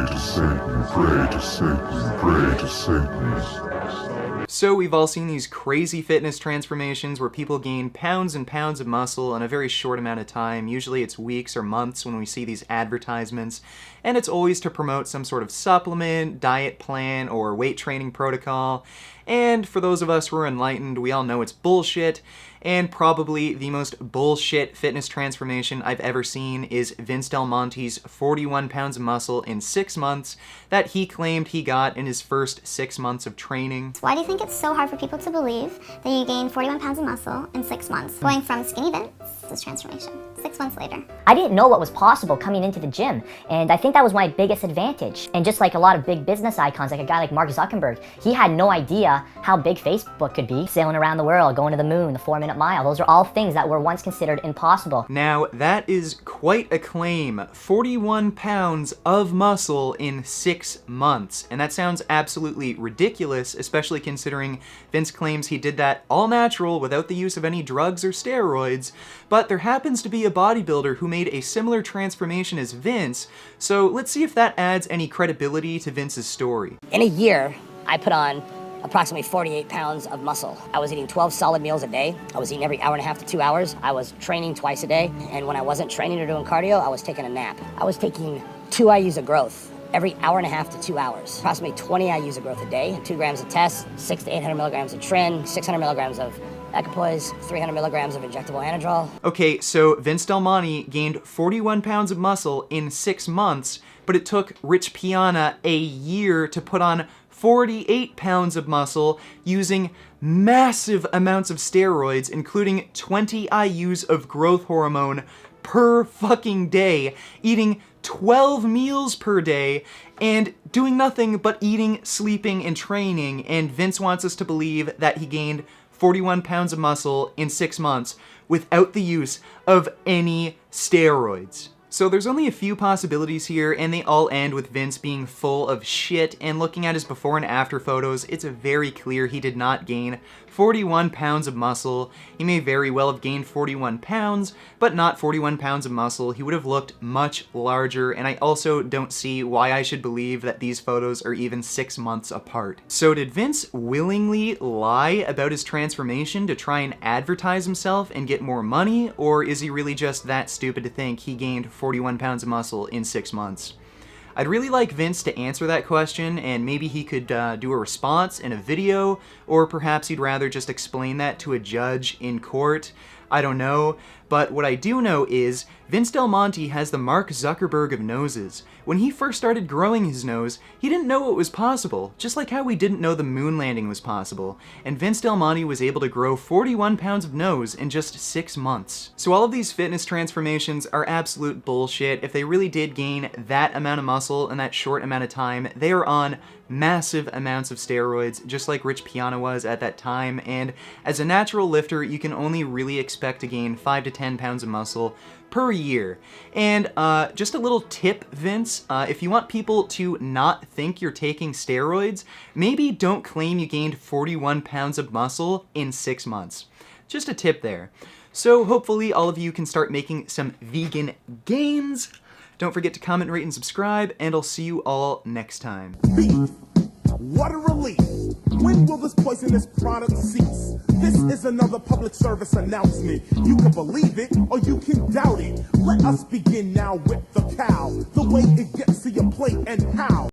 to Satan, pray to Satan, pray to Satan. So we've all seen these crazy fitness transformations where people gain pounds and pounds of muscle in a very short amount of time. Usually it's weeks or months when we see these advertisements, and it's always to promote some sort of supplement, diet plan, or weight training protocol. And for those of us who are enlightened, we all know it's bullshit. And probably the most bullshit fitness transformation I've ever seen is Vince Delmonte's 41 pounds of muscle in 6 months that he claimed he got in his first 6 months of training. Why do you think it's so hard for people to believe that you gain 41 pounds of muscle in 6 months? Going from skinny Vince to this transformation 6 months later. I didn't know what was possible coming into the gym, and I think that was my biggest advantage. And just like a lot of big business icons, like a guy like Mark Zuckerberg, he had no idea how big Facebook could be. Sailing around the world, going to the moon, the 4-minute mile, those are all things that were once considered impossible. Now, that is quite a claim. 41 pounds of muscle in 6 months. And that sounds absolutely ridiculous, especially considering Vince claims he did that all natural without the use of any drugs or steroids. But there happens to be a bodybuilder who made a similar transformation as Vince, so let's see if that adds any credibility to Vince's story. In a year, I put on approximately 48 pounds of muscle. I was eating 12 solid meals a day. I was eating every hour and a half to 2 hours. I was training twice a day. And when I wasn't training or doing cardio, I was taking a nap. I was taking 2 IUs of growth every hour and a half to 2 hours. Approximately 20 IUs of growth a day, 2 grams of test, 600 to 800 milligrams of trin, 600 milligrams of equipoise, 300 milligrams of injectable anadrol. Okay, so Vince Delmonte gained 41 pounds of muscle in 6 months, but it took Rich Piana a year to put on 48 pounds of muscle using massive amounts of steroids, including 20 IUs of growth hormone per fucking day, eating 12 meals per day, and doing nothing but eating, sleeping, and training. And Vince wants us to believe that he gained 41 pounds of muscle in 6 months without the use of any steroids. So there's only a few possibilities here, and they all end with Vince being full of shit, and looking at his before and after photos, it's very clear he did not gain 41 pounds of muscle. He may very well have gained 41 pounds, but not 41 pounds of muscle. He would have looked much larger, and I also don't see why I should believe that these photos are even 6 months apart. So did Vince willingly lie about his transformation to try and advertise himself and get more money, or is he really just that stupid to think he gained 41 pounds of muscle in 6 months? I'd really like Vince to answer that question, and maybe he could do a response in a video, or perhaps he'd rather just explain that to a judge in court. I don't know, but what I do know is Vince Delmonte has the Mark Zuckerberg of noses. When he first started growing his nose, he didn't know it was possible, just like how we didn't know the moon landing was possible, and Vince Delmonte was able to grow 41 pounds of nose in just 6 months. So all of these fitness transformations are absolute bullshit. If they really did gain that amount of muscle in that short amount of time, they are on massive amounts of steroids, just like Rich Piana was at that time, and as a natural lifter, you can only really expect to gain 5 to 10 pounds of muscle per year. And just a little tip, Vince, if you want people to not think you're taking steroids, maybe don't claim you gained 41 pounds of muscle in 6 months. Just a tip there. So hopefully all of you can start making some vegan gains. Don't forget to comment, rate, and subscribe, and I'll see you all next time. Beef. What a relief. When will this poisonous product cease? This is another public service announcement. You can believe it or you can doubt it. Let us begin now with the cow. The way it gets to your plate and how.